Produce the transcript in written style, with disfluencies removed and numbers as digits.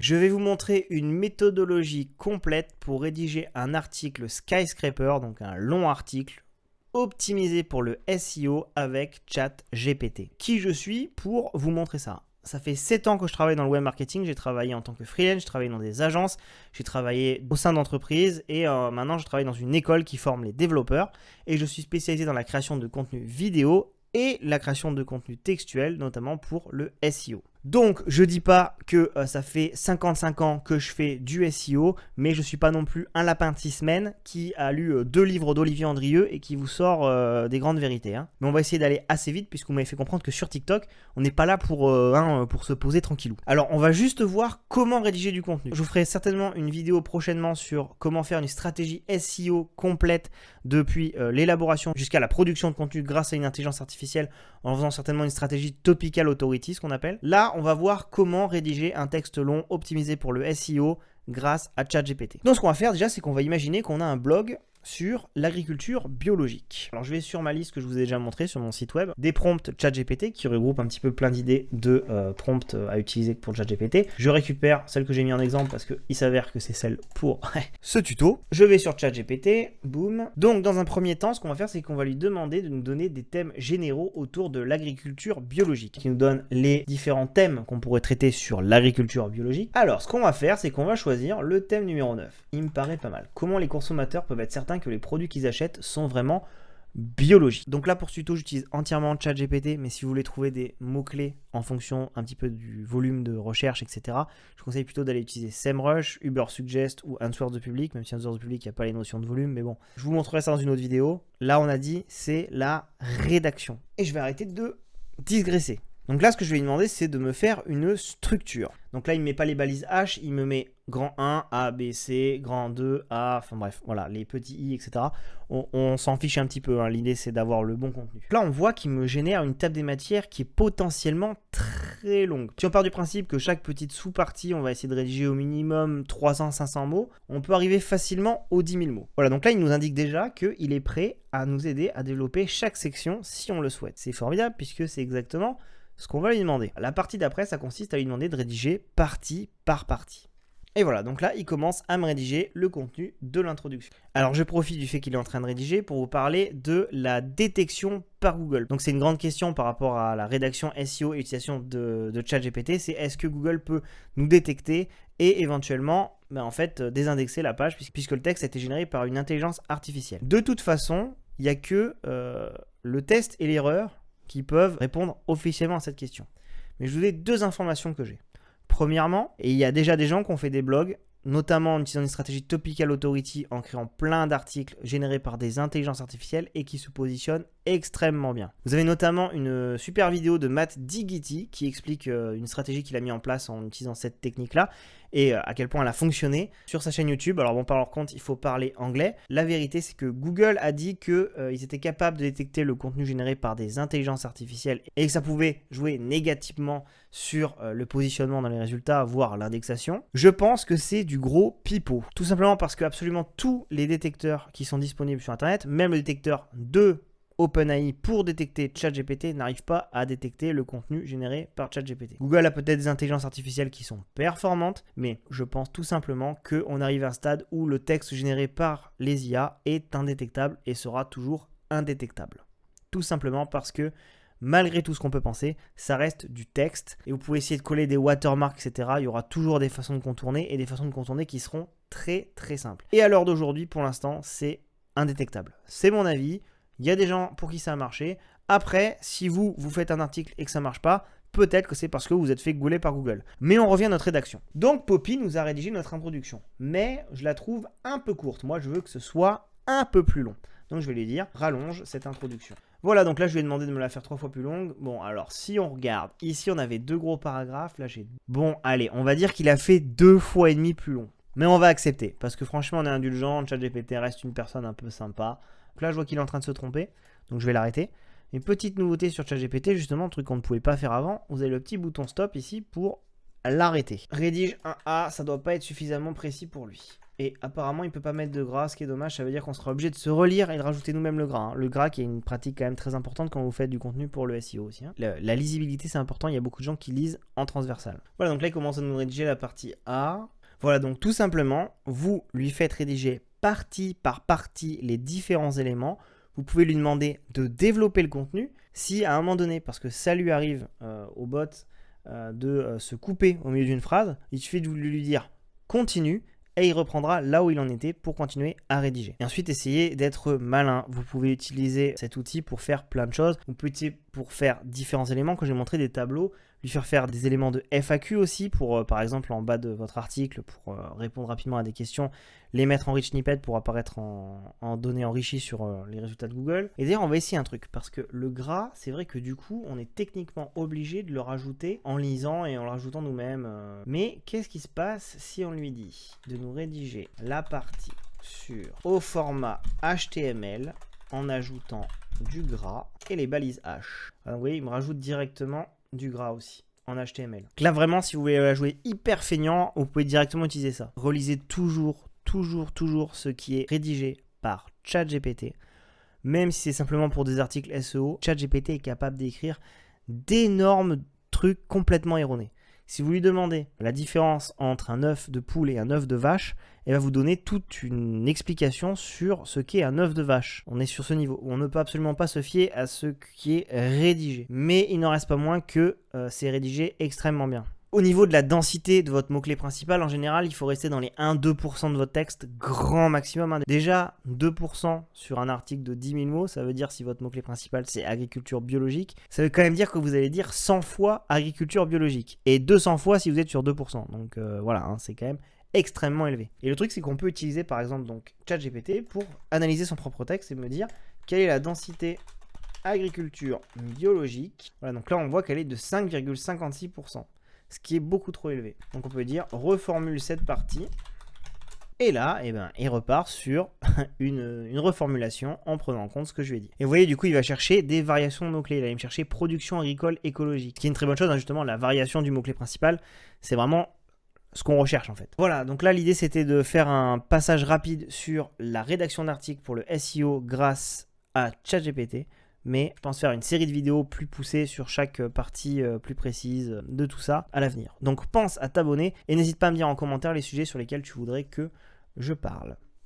Je vais vous montrer une méthodologie complète pour rédiger un article Skyscraper, donc un long article optimisé pour le SEO avec ChatGPT. Qui je suis pour vous montrer ça? Ça fait 7 ans que je travaille dans le web marketing, j'ai travaillé en tant que freelance, j'ai travaillé dans des agences, j'ai travaillé au sein d'entreprises et maintenant je travaille dans une école qui forme les développeurs et je suis spécialisé dans la création de contenu vidéo et la création de contenu textuel, notamment pour le SEO. Donc, je dis pas que ça fait 55 ans que je fais du SEO, mais je suis pas non plus un lapin de 6 semaines qui a lu 2 livres d'Olivier Andrieux et qui vous sort des grandes vérités. Hein. Mais on va essayer d'aller assez vite puisque vous m'avez fait comprendre que sur TikTok, on n'est pas là pour se poser tranquillou. Alors, on va juste voir comment rédiger du contenu. Je vous ferai certainement une vidéo prochainement sur comment faire une stratégie SEO complète depuis l'élaboration jusqu'à la production de contenu grâce à une intelligence artificielle en faisant certainement une stratégie topical authority, ce qu'on appelle. Là, on va voir comment rédiger un texte long optimisé pour le SEO grâce à ChatGPT. Donc ce qu'on va faire déjà, c'est qu'on va imaginer qu'on a un blog sur l'agriculture biologique. Alors je vais sur ma liste que je vous ai déjà montré sur mon site web, des prompts ChatGPT qui regroupent un petit peu plein d'idées de prompts à utiliser pour ChatGPT. Je récupère celle que j'ai mis en exemple parce qu'il s'avère que c'est celle pour ce tuto. Je vais sur ChatGPT, boum. Donc dans un premier temps, ce qu'on va faire, c'est qu'on va lui demander de nous donner des thèmes généraux autour de l'agriculture biologique, qui nous donne les différents thèmes qu'on pourrait traiter sur l'agriculture biologique. Alors ce qu'on va faire, c'est qu'on va choisir le thème numéro 9. Il me paraît pas mal. Comment les consommateurs peuvent être certains que les produits qu'ils achètent sont vraiment biologiques. Donc là pour ce tuto j'utilise entièrement ChatGPT, mais si vous voulez trouver des mots-clés en fonction un petit peu du volume de recherche, etc., je conseille plutôt d'aller utiliser SEMrush, Ubersuggest ou Answer the Public, même si Answer the Public il n'y a pas les notions de volume, mais bon, je vous montrerai ça dans une autre vidéo. Là on a dit c'est la rédaction. Et je vais arrêter de digresser. Donc là, ce que je vais lui demander, c'est de me faire une structure. Donc là, il ne met pas les balises H, il me met grand 1, A, B, C, grand 2, A, enfin bref, voilà, les petits I, etc. On s'en fiche un petit peu, hein. L'idée, c'est d'avoir le bon contenu. Là, on voit qu'il me génère une table des matières qui est potentiellement très longue. Si on part du principe que chaque petite sous-partie, on va essayer de rédiger au minimum 300-500 mots, on peut arriver facilement aux 10 000 mots. Voilà, donc là, il nous indique déjà qu'il est prêt à nous aider à développer chaque section si on le souhaite. C'est formidable puisque c'est exactement ce qu'on va lui demander. La partie d'après, ça consiste à lui demander de rédiger partie par partie. Et voilà, donc là, il commence à me rédiger le contenu de l'introduction. Alors, je profite du fait qu'il est en train de rédiger pour vous parler de la détection par Google. Donc, c'est une grande question par rapport à la rédaction SEO et l'utilisation de ChatGPT. C'est est-ce que Google peut nous détecter et éventuellement, désindexer la page puisque le texte a été généré par une intelligence artificielle. De toute façon, il n'y a que le test et l'erreur qui peuvent répondre officiellement à cette question. Mais je vous ai 2 informations que j'ai. Premièrement, et il y a déjà des gens qui ont fait des blogs, notamment en utilisant une stratégie topical authority en créant plein d'articles générés par des intelligences artificielles et qui se positionnent extrêmement bien. Vous avez notamment une super vidéo de Matt Diggity qui explique une stratégie qu'il a mis en place en utilisant cette technique-là et à quel point elle a fonctionné sur sa chaîne YouTube. Alors bon, par leur compte, il faut parler anglais. La vérité, c'est que Google a dit qu'ils étaient capables de détecter le contenu généré par des intelligences artificielles et que ça pouvait jouer négativement sur le positionnement dans les résultats, voire l'indexation. Je pense que c'est du gros pipeau. Tout simplement parce que absolument tous les détecteurs qui sont disponibles sur Internet, même le détecteur de OpenAI pour détecter ChatGPT n'arrive pas à détecter le contenu généré par ChatGPT. Google a peut-être des intelligences artificielles qui sont performantes, mais je pense tout simplement qu'on arrive à un stade où le texte généré par les IA est indétectable et sera toujours indétectable. Tout simplement parce que malgré tout ce qu'on peut penser, ça reste du texte et vous pouvez essayer de coller des watermarks, etc. Il y aura toujours des façons de contourner et des façons de contourner qui seront très très simples. Et à l'heure d'aujourd'hui, pour l'instant, c'est indétectable. C'est mon avis. Il y a des gens pour qui ça a marché. Après, si vous faites un article et que ça ne marche pas, peut-être que c'est parce que vous êtes fait gauler par Google. Mais on revient à notre rédaction. Donc Poppy nous a rédigé notre introduction. Mais je la trouve un peu courte. Moi, je veux que ce soit un peu plus long. Donc je vais lui dire, rallonge cette introduction. Voilà, donc là, je lui ai demandé de me la faire 3 fois plus longue. Bon, alors, si on regarde, ici, on avait 2 gros paragraphes. Là, j'ai... Bon, allez, on va dire qu'il a fait 2 fois et demi plus long. Mais on va accepter, parce que franchement, on est indulgent. ChatGPT reste une personne un peu sympa. Donc là, je vois qu'il est en train de se tromper, donc je vais l'arrêter. Une petite nouveauté sur ChatGPT, justement, un truc qu'on ne pouvait pas faire avant, vous avez le petit bouton stop ici pour l'arrêter. Rédige un A, ça doit pas être suffisamment précis pour lui. Et apparemment, il peut pas mettre de gras, ce qui est dommage. Ça veut dire qu'on sera obligé de se relire et de rajouter nous-mêmes le gras. Hein. Le gras qui est une pratique quand même très importante quand vous faites du contenu pour le SEO aussi. Hein. La lisibilité, c'est important. Il y a beaucoup de gens qui lisent en transversal. Voilà, donc là, il commence à nous rédiger la partie A. Voilà, donc tout simplement, vous lui faites rédiger partie par partie les différents éléments. Vous pouvez lui demander de développer le contenu si à un moment donné, parce que ça lui arrive au bot de se couper au milieu d'une phrase, il suffit de lui dire continue et il reprendra là où il en était pour continuer à rédiger. Et ensuite, essayez d'être malin. Vous pouvez utiliser cet outil pour faire plein de choses. Vous pouvez utiliser pour faire différents éléments. Quand j'ai montré des tableaux, lui faire des éléments de FAQ aussi pour, par exemple, en bas de votre article, pour répondre rapidement à des questions, les mettre en rich snippet pour apparaître en données enrichies sur les résultats de Google. Et d'ailleurs, on va essayer un truc, parce que le gras, c'est vrai que du coup, on est techniquement obligé de le rajouter en lisant et en le rajoutant nous-mêmes. Mais qu'est-ce qui se passe si on lui dit de nous rédiger la partie au format HTML en ajoutant du gras et les balises H. Alors, vous voyez, il me rajoute directement du gras aussi en HTML. Donc là vraiment, si vous voulez la jouer hyper feignant, vous pouvez directement utiliser ça. Relisez toujours ce qui est rédigé par ChatGPT. Même si c'est simplement pour des articles SEO, ChatGPT est capable d'écrire d'énormes trucs complètement erronés. Si vous lui demandez la différence entre un œuf de poule et un œuf de vache, elle va vous donner toute une explication sur ce qu'est un œuf de vache. On est sur ce niveau où on ne peut absolument pas se fier à ce qui est rédigé. Mais il n'en reste pas moins que c'est rédigé extrêmement bien. Au niveau de la densité de votre mot-clé principal, en général, il faut rester dans les 1-2% de votre texte, grand maximum. Hein. Déjà, 2% sur un article de 10 000 mots, ça veut dire si votre mot-clé principal c'est agriculture biologique, ça veut quand même dire que vous allez dire 100 fois agriculture biologique et 200 fois si vous êtes sur 2%. Donc voilà, hein, c'est quand même extrêmement élevé. Et le truc, c'est qu'on peut utiliser par exemple donc ChatGPT pour analyser son propre texte et me dire quelle est la densité agriculture biologique. Voilà, donc là on voit qu'elle est de 5,56%. Ce qui est beaucoup trop élevé. Donc on peut dire reformule cette partie. Et là, eh ben, il repart sur une reformulation en prenant en compte ce que je lui ai dit. Et vous voyez, du coup, il va chercher des variations de mots-clés. Il va me chercher production agricole écologique. Qui est une très bonne chose, hein, justement, la variation du mot-clé principal. C'est vraiment ce qu'on recherche en fait. Voilà, donc là, l'idée c'était de faire un passage rapide sur la rédaction d'articles pour le SEO grâce à ChatGPT. Mais je pense faire une série de vidéos plus poussées sur chaque partie plus précise de tout ça à l'avenir. Donc pense à t'abonner et n'hésite pas à me dire en commentaire les sujets sur lesquels tu voudrais que je parle.